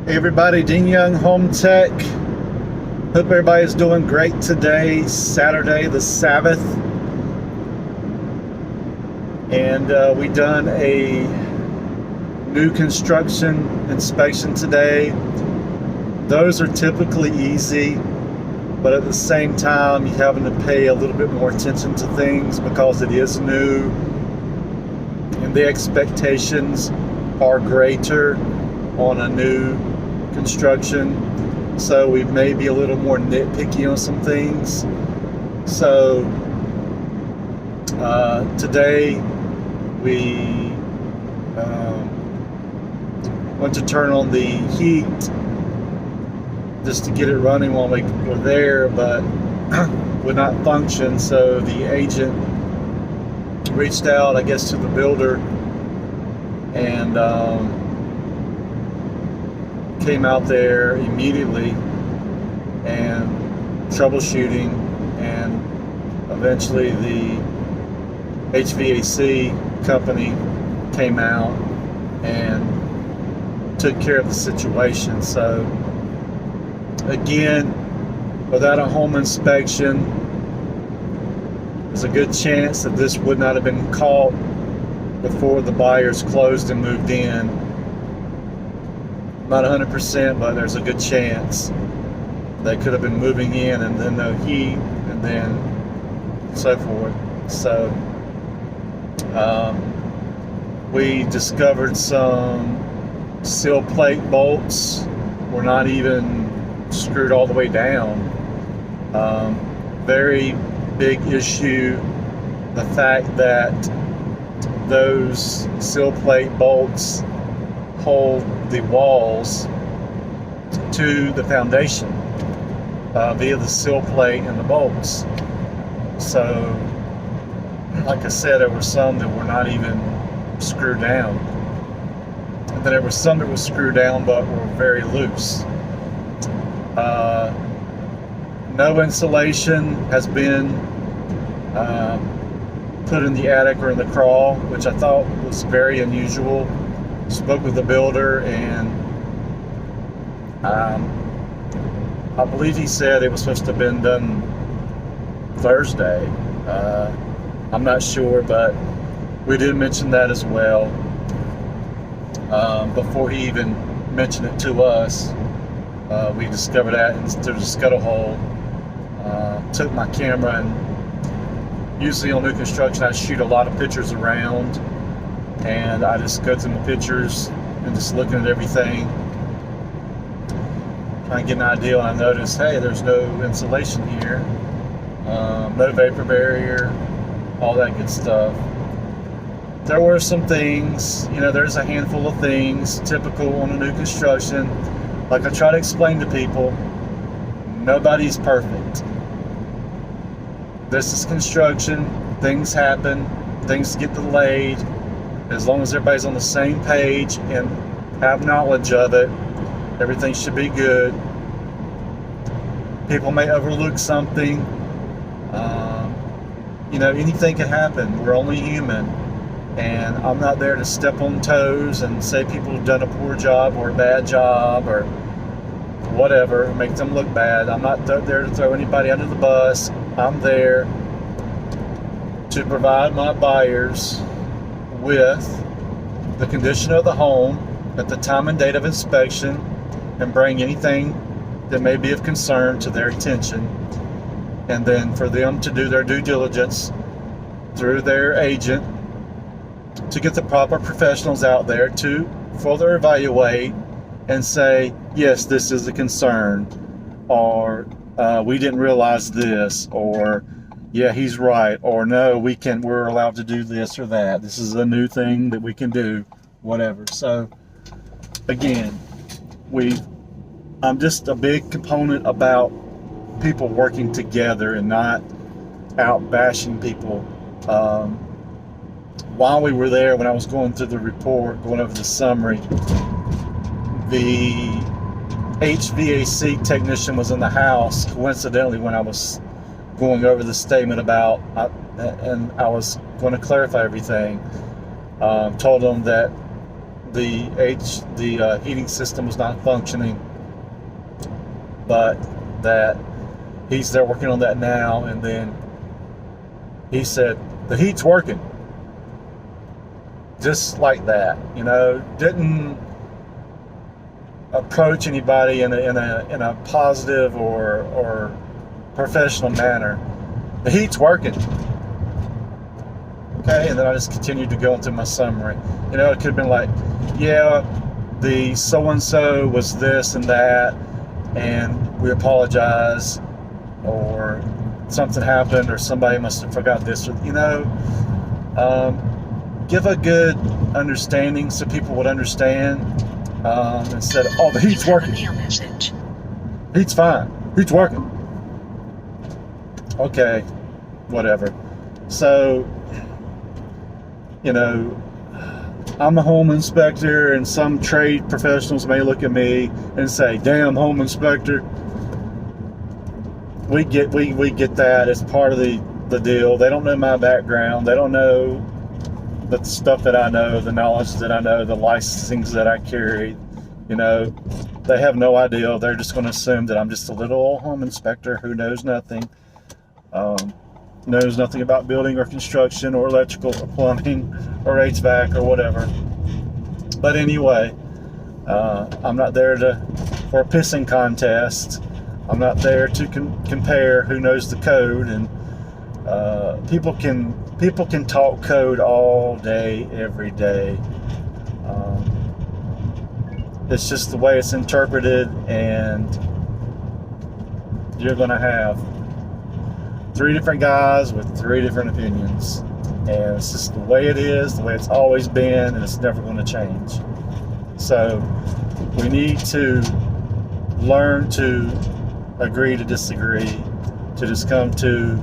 Hey everybody, Dean Young Home Tech. Hope everybody's doing great today, Saturday the Sabbath. And we done a new construction inspection today. Those are typically easy, but at the same time, you're having to pay a little bit more attention to things because it is new and the expectations are greater on a new construction, so we may be a little more nitpicky on some things. So today we went to turn on the heat just to get it running while we were there, but would not function. So the agent reached out, I guess, to the builder and came out there immediately and troubleshooting, and eventually the HVAC company came out and took care of the situation. So again, without a home inspection, there's a good chance that this would not have been caught before the buyers closed and moved in. Not 100%, but there's a good chance they could have been moving in and then no heat and then so forth. So we discovered some seal plate bolts were not even screwed all the way down. Very big issue, the fact that those seal plate bolts hold the walls to the foundation via the seal plate and the bolts. So like I said, there were some that were not even screwed down, and then there were some that were screwed down but were very loose. No insulation has been put in the attic or in the crawl, which I thought was very unusual. Spoke with the builder, and I believe he said it was supposed to have been done Thursday. I'm not sure, but we did mention that as well before he even mentioned it to us. We discovered that there's a scuttle hole. Took my camera, and usually on new construction I shoot a lot of pictures around, and I just go through the pictures and just looking at everything, trying to get an idea. And I noticed, hey, there's no insulation here, no vapor barrier, all that good stuff. There were some things, there's a handful of things typical on a new construction. Like I try to explain to people, nobody's perfect. This is construction, things happen, things get delayed. As long as everybody's on the same page and have knowledge of it, everything should be good. People may overlook something. Anything can happen. We're only human. And I'm not there to step on toes and say people have done a poor job or a bad job or whatever, make them look bad. I'm not there to throw anybody under the bus. I'm there to provide my buyers with the condition of the home at the time and date of inspection, and bring anything that may be of concern to their attention, and then for them to do their due diligence through their agent to get the proper professionals out there to further evaluate and say, yes, this is a concern, or we didn't realize this, or yeah, he's right, or no, we're allowed to do this or that. This is a new thing that we can do, whatever. So again, I'm just a big component about people working together and not out bashing people. While we were there, when I was going through the report, going over the summary, the HVAC technician was in the house coincidentally when I was going over the statement about, and I was going to clarify everything. Told them that the heating system was not functioning, but that he's there working on that now. And then he said the heat's working, just like that. Didn't approach anybody in a positive or professional manner. The heat's working. Okay, and then I just continued to go into my summary. It could have been like, yeah, the so-and-so was this and that, and we apologize, or something happened, or somebody must have forgot this, or, give a good understanding so people would understand, instead of, oh, the heat's working. Heat's fine. Heat's working. Okay, whatever. So, I'm a home inspector, and some trade professionals may look at me and say, damn, home inspector. We get that as part of the deal. They don't know my background. They don't know the stuff that I know, the knowledge that I know, the licensings that I carry. They have no idea. They're just going to assume that I'm just a little old home inspector who knows nothing. Knows nothing about building or construction or electrical or plumbing or HVAC or whatever. But anyway, I'm not there for a pissing contest. I'm not there to compare who knows the code. And people can talk code all day, every day. It's just the way it's interpreted, and you're going to have 3 different guys with 3 different opinions, and it's just the way it is, the way it's always been, and it's never going to change. So we need to learn to agree to disagree, to just come to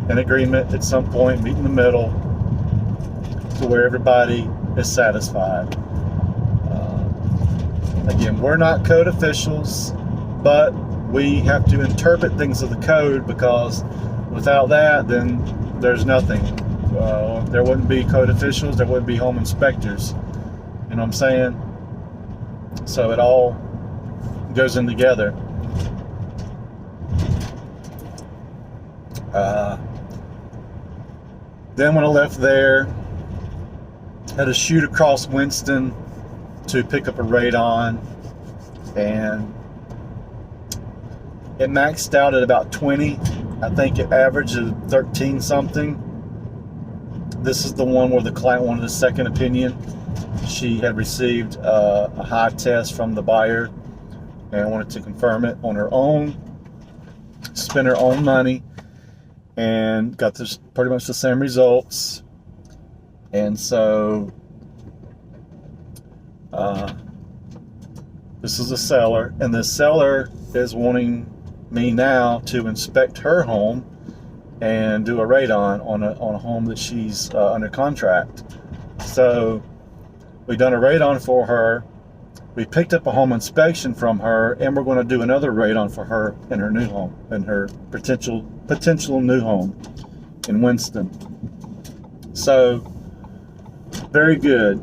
an agreement at some point, meet in the middle, to where everybody is satisfied. Again, we're not code officials, but we have to interpret things of the code, because without that, then there's nothing. There wouldn't be code officials, there wouldn't be home inspectors. You know what I'm saying? So it all goes in together. Then when I left there, had to shoot across Winston to pick up a radon, and it maxed out at about 20. I think it averaged 13 something. This is the one where the client wanted a second opinion. She had received a high test from the buyer and wanted to confirm it on her own, spend her own money, and got this pretty much the same results. And so this is a seller, and the seller is wanting me now to inspect her home and do a radon on a home that she's under contract. So we done a radon for her. We picked up a home inspection from her, and we're going to do another radon for her in her new home, in her potential new home in Winston. So very good.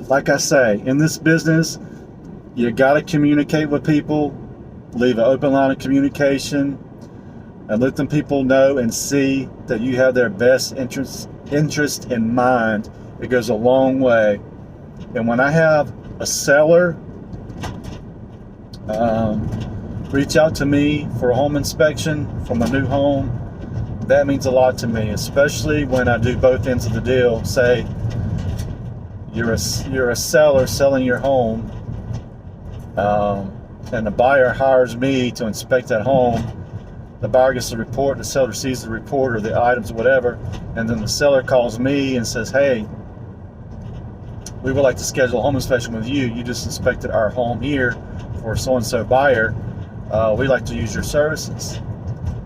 Like I say, in this business, you got to communicate with people, leave an open line of communication, and let them people know and see that you have their best interest in mind. It goes a long way. And when I have a seller reach out to me for a home inspection from a new home, that means a lot to me, especially when I do both ends of the deal. Say you're a seller selling your home, and the buyer hires me to inspect that home. The buyer gets the report, the seller sees the report or the items, whatever, and then the seller calls me and says, hey, we would like to schedule a home inspection with you. You just inspected our home here for so-and-so buyer. We'd like to use your services.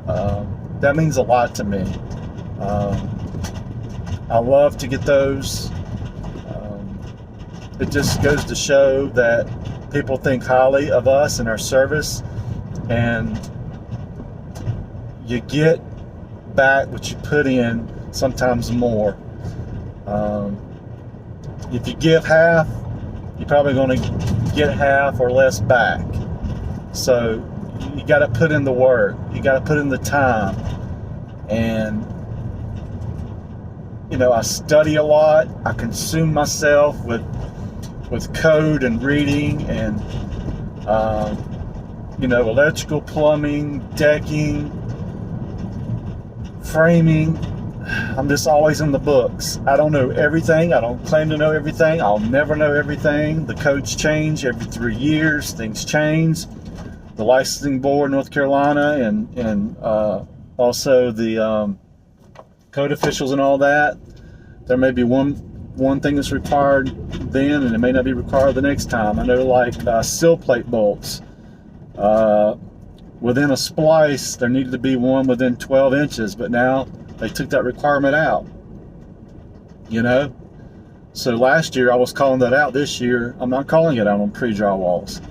That means a lot to me. I love to get those. It just goes to show that people think highly of us and our service, and you get back what you put in, sometimes more. If you give half, you're probably going to get half or less back. So you got to put in the work. You got to put in the time. And, you know, I study a lot. I consume myself with code and reading and, you know, electrical, plumbing, decking, framing. I'm just always in the books. I don't know everything. I don't claim to know everything. I'll never know everything. The codes change every 3 years. Things change. The licensing board in North Carolina and also the code officials and all that. There may be one thing that's required then, and it may not be required the next time. I know, like sill plate bolts. Within a splice, there needed to be one within 12 inches, but now they took that requirement out. You know? So last year I was calling that out. This year I'm not calling it out on pre-draw walls.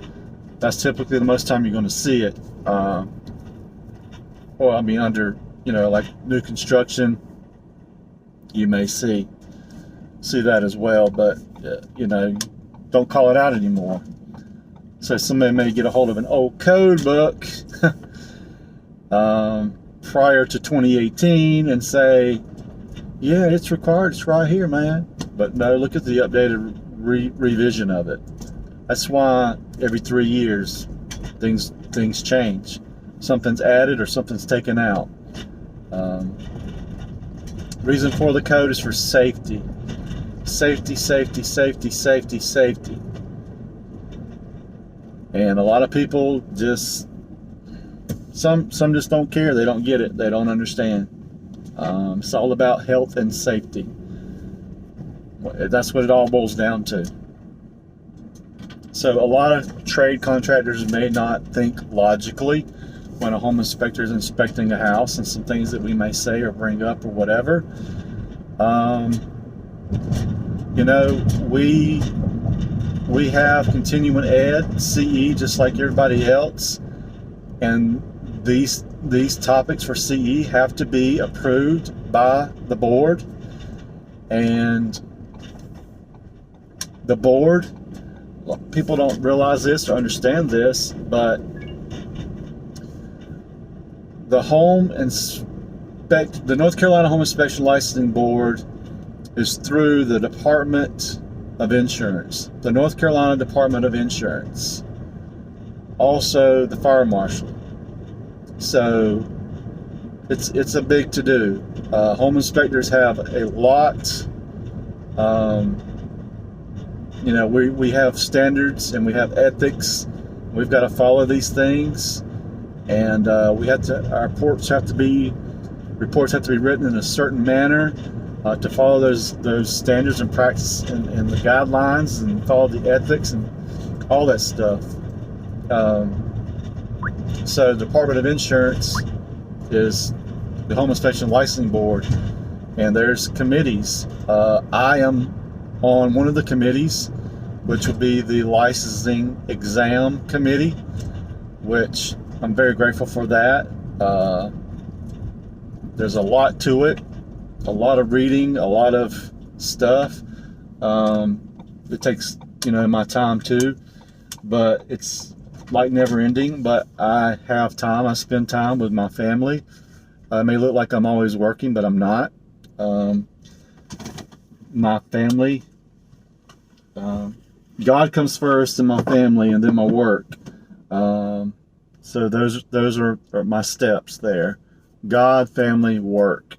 That's typically the most time you're going to see it. Well, I mean, under, you know, like new construction, you may see that as well, but you know, don't call it out anymore. So somebody may get a hold of an old code book prior to 2018 and say, yeah, it's required, it's right here, man. But no, look at the updated revision of it. That's why every 3 years things change. Something's added or something's taken out. Reason for the code is for safety. Safety, safety, safety, safety, safety. And a lot of people just, some just don't care. They don't get it. They don't understand. It's all about health and safety. That's what it all boils down to. So a lot of trade contractors may not think logically when a home inspector is inspecting a house, and some things that we may say or bring up or whatever. You know, we have continuing ed, CE, just like everybody else, and these topics for CE have to be approved by the board. And the board, people don't realize this or understand this, but the North Carolina Home Inspection Licensing Board is through the Department of Insurance, the North Carolina Department of Insurance, also the Fire Marshal. So it's a big to-do. Home inspectors have a lot. You know, we have standards and we have ethics. We've got to follow these things, and our reports have to be written in a certain manner to follow those standards and practice and the guidelines, and follow the ethics and all that stuff. So the Department of Insurance is the Home Inspection Licensing Board, and there's committees. I am on one of the committees, which will be the Licensing Exam Committee, which I'm very grateful for that. There's a lot to it, a lot of reading, a lot of stuff. It takes, you know, my time too, but it's like never ending. But I have time. I spend time with my family. It may look like I'm always working, but I'm not. My family, God comes first in my family, and then my work. So those are my steps there. God, family, work.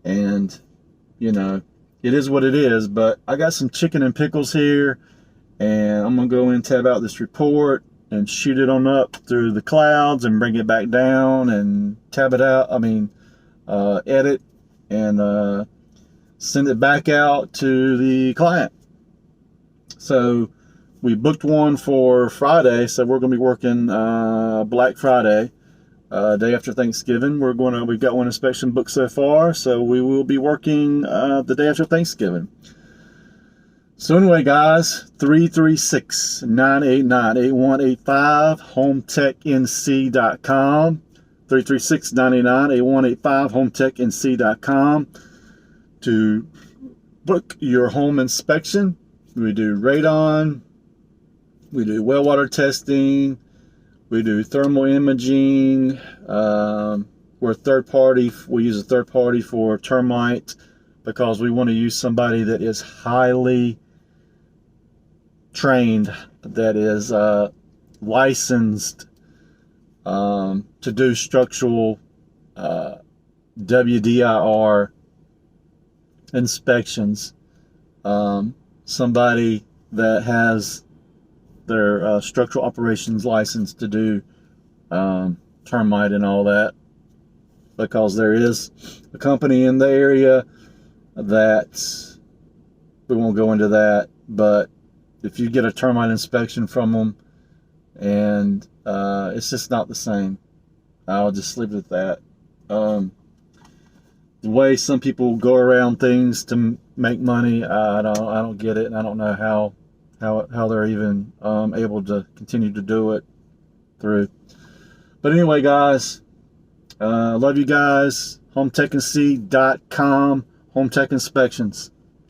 And, you know, it is what it is, but I got some chicken and pickles here, and I'm going to go and tab out this report and shoot it on up through the clouds and bring it back down and tab it out, edit and send it back out to the client. So we booked one for Friday, so we're going to be working Black Friday, day after Thanksgiving. We've got one inspection booked so far, so we will be working the day after Thanksgiving. So anyway, guys, 336-989-8185, hometechnc.com, 336-989-8185, hometechnc.com to book your home inspection. We do radon. We do well water testing. We do thermal imaging. We're a third party. We use a third party for termite because we want to use somebody that is highly trained, that is licensed to do structural WDIR inspections. Somebody that has their structural operations license to do termite and all that, because there is a company in the area that, we won't go into that, but if you get a termite inspection from them and it's just not the same, I'll just leave it at that. The way some people go around things to make money, I don't get it, and I don't know how they're even able to continue to do it through. But anyway, guys, love you guys. HomeTechNC.com, Home Tech Inspections.